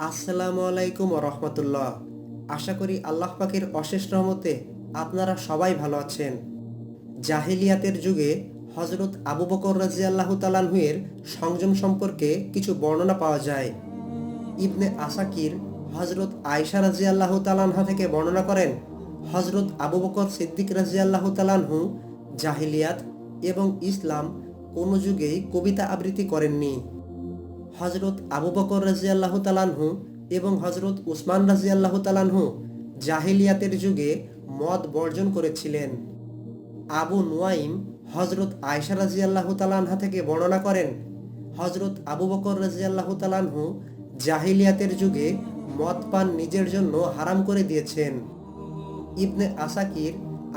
আসসালামু আলাইকুম রহমতুল্লাহ। আশা করি আল্লাহ পাকের অশেষ রহমতে আপনারা সবাই ভালো আছেন। জাহিলিয়াতের যুগে হজরত আবু বকর রাদিয়াল্লাহু তাআলা এর সংযম সম্পর্কে কিছু বর্ণনা পাওয়া যায়। ইবনে আসাকির হজরত আয়েশা রাদিয়াল্লাহু তাআলা থেকে বর্ণনা করেন, হজরত আবু বকর সিদ্দিক রাদিয়াল্লাহু তাআলা জাহিলিয়াত এবং ইসলাম কোনো যুগেই কবিতা আবৃত্তি করেননি। হজরত আবু বকর রাদিয়াল্লাহু তাআলাহু এবং হজরত উসমান রাদিয়াল্লাহু তাআলাহু জাহিলিয়াতের যুগে মদ বর্জন করেছিলেন। আবু নুয়াইম হজরত আয়েশা রাদিয়াল্লাহু তাআলা থেকে বর্ণনা করেন, হজরত আবু বকর রাদিয়াল্লাহু তাআলাহু জাহিলিয়াতের যুগে মদ পান নিজের জন্য হারাম করে দিয়েছেন। ইবনে আসাকির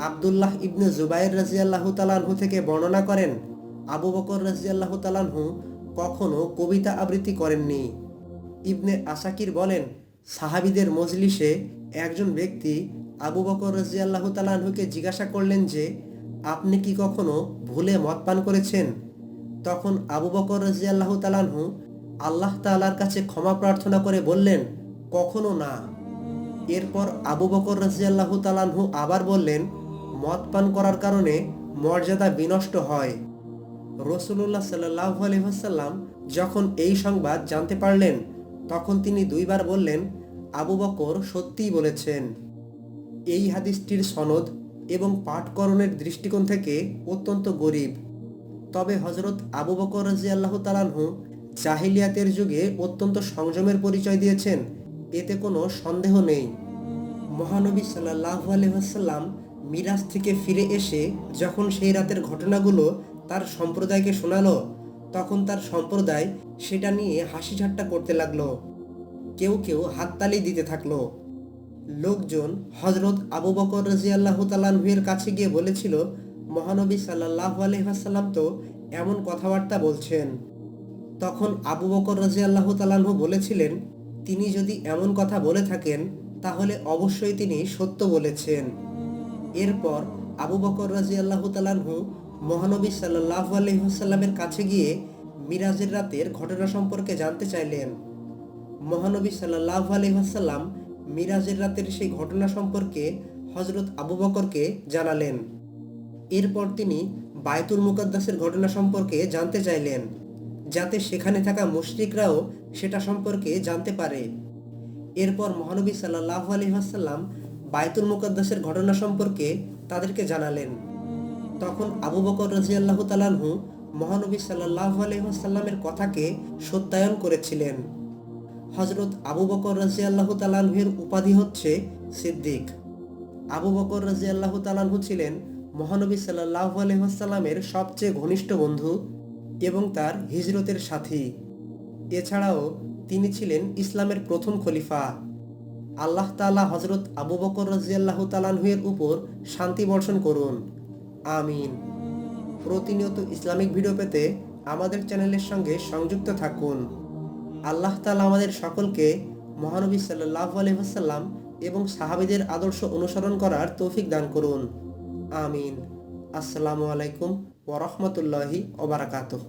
আব্দুল্লাহ ইবনে জুবাইর রাদিয়াল্লাহু তাআলাহু থেকে বর্ণনা করেন, আবু বকর রাদিয়াল্লাহু তাআলাহু কখনো কবিতা আবৃত্তি করেননি। ইবনে আসাকির বলেন, সাহাবীদের মজলিসে একজন ব্যক্তি আবু বকর রাদিয়াল্লাহু তাআলাহুকে জিজ্ঞাসা করলেন যে, আপনি কি কখনো ভুলে মদ পান করেছেন? তখন আবু বকর রাদিয়াল্লাহু তাআলাহু আল্লাহ তাআলার কাছে ক্ষমা প্রার্থনা করে বললেন, কখনো না। এরপর আবু বকর রাদিয়াল্লাহু তাআলাহু আবার বললেন, মদ পান করার কারণে মর্যাদা বিনষ্ট হয়। রাসূলুল্লাহ সাল্লাল্লাহু আলাইহি ওয়াসাল্লাম যখন এই সংবাদ জানতে পারলেন, তখন তিনি দুইবার বললেন, আবু বকর সত্যিই বলেছেন। এই হাদিসটির সনদ এবং পাঠকরণের দৃষ্টিকোণ থেকে অত্যন্ত গরীব। তবে হজরত আবু বকর রাদিয়াল্লাহু তাআলাহু জাহিলিয়াতের যুগে অত্যন্ত সংযমের পরিচয় দিয়েছেন, এতে কোনো সন্দেহ নেই। মহানবী সাল্লাল্লাহু আলাইহি ওয়াসাল্লাম মিরাজ থেকে ফিরে এসে যখন সেই রাতের ঘটনাগুলো তার সম্প্রদায়কে শোনালো, তখন তার সম্প্রদায় সেটা নিয়ে হাসি ঠাট্টা করতে লাগলো। কেউ কেউ হাততালি দিতে থাকলো। লোকজন হজরত আবু বকর রাদিয়াল্লাহু তাআলাহু এর কাছে গিয়ে বলেছিল, মহানবী সাল্লাল্লাহু আলাইহি ওয়াসাল্লাম তো এমন কথাবার্তা বলছেন। তখন আবু বকর রাদিয়াল্লাহু তাআলাহু বলেছিলেন, তিনি যদি এমন কথা বলে থাকেন তাহলে অবশ্যই তিনি সত্য বলেছেন। এরপর আবু বকর রাদিয়াল্লাহু তাআলাহু মহানবী সাল্লাল্লাহু আলাইহি ওয়াসাল্লামের কাছে গিয়ে মিরাজের রাতের ঘটনা সম্পর্কে জানতে চাইলেন। মহানবী সাল্লাল্লাহু আলাইহি ওয়াসাল্লাম মিরাজের রাতের সেই ঘটনা সম্পর্কে হজরত আবু বকরকে জানালেন। এরপর তিনি বায়তুল মুকাদ্দাসের ঘটনা সম্পর্কে জানতে চাইলেন, যাতে সেখানে থাকা মুশরিকরাও সেটা সম্পর্কে জানতে পারে। এরপর মহানবী সাল্লাল্লাহু আলাইহি ওয়াসাল্লাম বায়তুল মুকাদ্দাসের ঘটনা সম্পর্কে তাদেরকে জানালেন। তখন আবু বকর রাদিয়াল্লাহু তাআলাহু মহানবী সাল্লাল্লাহু আলাইহি ওয়াসাল্লামের কথাকে সত্যায়ন করেছিলেন। হযরত আবু বকর রাদিয়াল্লাহু তাআলাহু এর উপাধি হচ্ছে সিদ্দিক। আবু বকর রাদিয়াল্লাহু তাআলাহু ছিলেন মহানবী সাল্লাল্লাহু আলাইহি ওয়াসাল্লামের সবচেয়ে ঘনিষ্ঠ বন্ধু এবং তার হিজরতের সাথী। এছাড়াও তিনি ছিলেন ইসলামের প্রথম খলিফা। আল্লাহ তাআলা হযরত আবু বকর রাদিয়াল্লাহু তাআলাহু এর উপর শান্তি বর্ষণ করুন, আমিন। প্রতিনিয়ত ইসলামিক ভিডিও পেতে আমাদের চ্যানেলের সঙ্গে সংযুক্ত থাকুন। আল্লাহ তাআলা আমাদের সকলকে মহানবী সাল্লাল্লাহু আলাইহি ওয়াসাল্লাম এবং সাহাবীদের আদর্শ অনুসরণ করার তৌফিক দান করুন, আমিন। আসসালামু আলাইকুম ওয়া রাহমাতুল্লাহি ওয়া বারাকাতুহু।